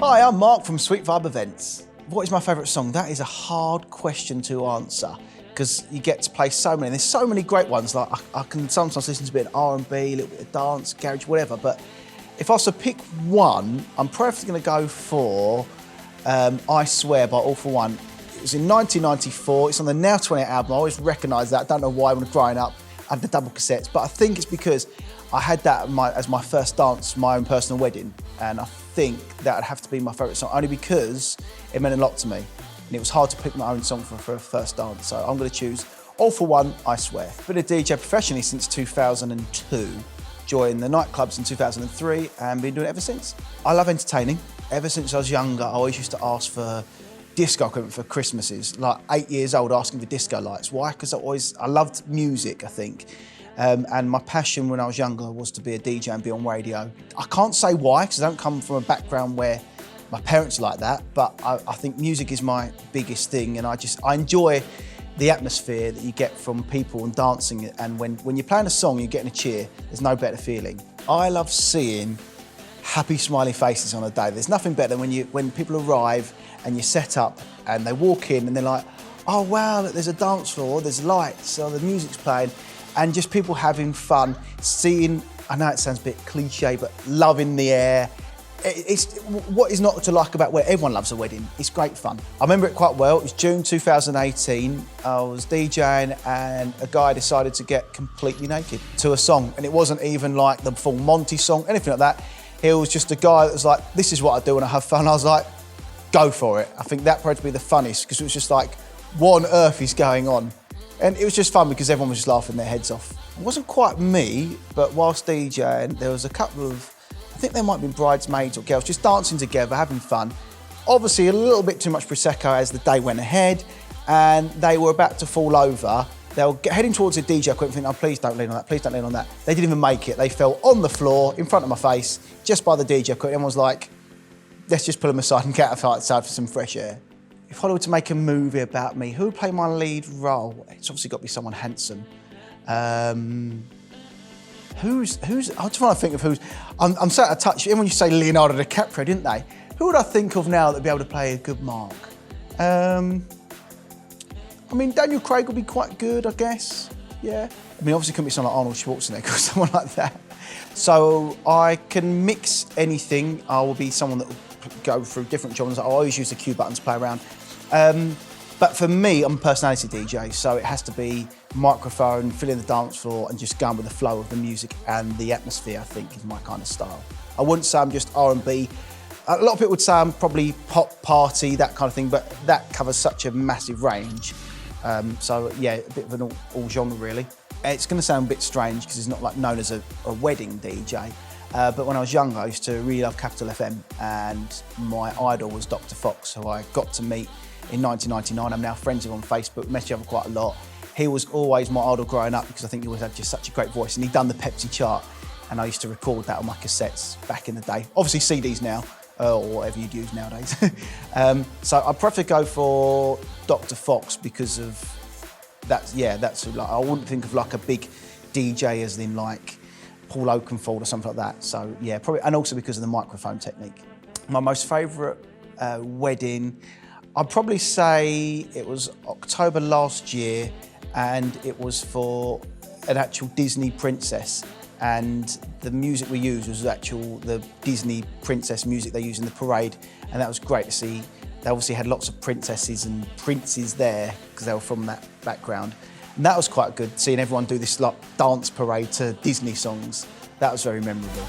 Hi, I'm Mark from Sweet Vibe Events. What is my favourite song? That is a hard question to answer because you get to play so many. There's so many great ones. Like I can sometimes listen to a bit of R&B, a little bit of dance, garage, whatever. But if I was to pick one, I'm probably going to go for I Swear by All For One. It was in 1994. It's on the Now 28 album. I always recognise that. I don't know why when I was growing up I had the double cassettes, but I think it's because I had that as my first dance, my own personal wedding, and I think that would have to be my favourite song, only because it meant a lot to me. And it was hard to pick my own song for a first dance, so I'm going to choose All For One, I Swear. Been a DJ professionally since 2002, joined the nightclubs in 2003, and been doing it ever since. I love entertaining. Ever since I was younger, I always used to ask for disco equipment for Christmases. Like 8 years old, asking for disco lights. Why? Because I loved music, I think. And my passion when I was younger was to be a DJ and be on radio. I can't say why, because I don't come from a background where my parents are like that, but I think music is my biggest thing, and I enjoy the atmosphere that you get from people and dancing, and when you're playing a song, you're getting a cheer, there's no better feeling. I love seeing happy, smiling faces on a day. There's nothing better than when people arrive and you set up and they walk in and they're like, oh wow, there's a dance floor, there's lights, or the music's playing, and just people having fun, seeing, I know it sounds a bit cliche, but love in the air. It's what is not to like about where everyone loves a wedding. It's great fun. I remember it quite well. It was June 2018. I was DJing and a guy decided to get completely naked to a song, and it wasn't even like the full Monty song, anything like that. He was just a guy that was like, this is what I do when I have fun. I was like, go for it. I think that probably to be the funniest, because it was just like, what on earth is going on? And it was just fun because everyone was just laughing their heads off. It wasn't quite me, but whilst DJing, there was a couple of, I think there might have been bridesmaids or girls just dancing together, having fun. Obviously a little bit too much Prosecco as the day went ahead, and they were about to fall over. They were heading towards the DJ equipment thinking, oh, please don't lean on that, please don't lean on that. They didn't even make it. They fell on the floor in front of my face, just by the DJ equipment. Everyone was like, let's just pull them aside and get outside for some fresh air. If Hollywood to make a movie about me, who would play my lead role? It's obviously got to be someone handsome. Who's? I just want to think of who's. I'm so out of touch. Even when you say Leonardo DiCaprio, didn't they? Who would I think of now that'd be able to play a good Mark? I mean, Daniel Craig would be quite good, I guess. Yeah. I mean, obviously, couldn't be someone like Arnold Schwarzenegger or someone like that. So I can mix anything. I will be someone that will go through different genres. I always use the cue button to play around. But for me, I'm a personality DJ, so it has to be microphone, filling the dance floor, and just going with the flow of the music and the atmosphere, I think, is my kind of style. I wouldn't say I'm just R&B. A lot of people would say I'm probably pop, party, that kind of thing, but that covers such a massive range. So yeah, a bit of an all genre, really. It's going to sound a bit strange because it's not like known as a wedding DJ. But when I was younger, I used to really love Capital FM, and my idol was Dr. Fox, who I got to meet in 1999. I'm now friends with him on Facebook, met each other quite a lot. He was always my idol growing up because I think he always had just such a great voice, and he'd done the Pepsi chart, and I used to record that on my cassettes back in the day. Obviously CDs now, or whatever you'd use nowadays. So I'd prefer to go for Dr. Fox because of that. Yeah, that's like, I wouldn't think of like a big DJ as in like Paul Oakenfold or something like that. So yeah, probably, and also because of the microphone technique. My most favourite wedding, I'd probably say it was October last year, and it was for an actual Disney princess, and the music we used was the Disney princess music they use in the parade, and that was great to see. They obviously had lots of princesses and princes there because they were from that background. And that was quite good, seeing everyone do this like dance parade to Disney songs. That was very memorable.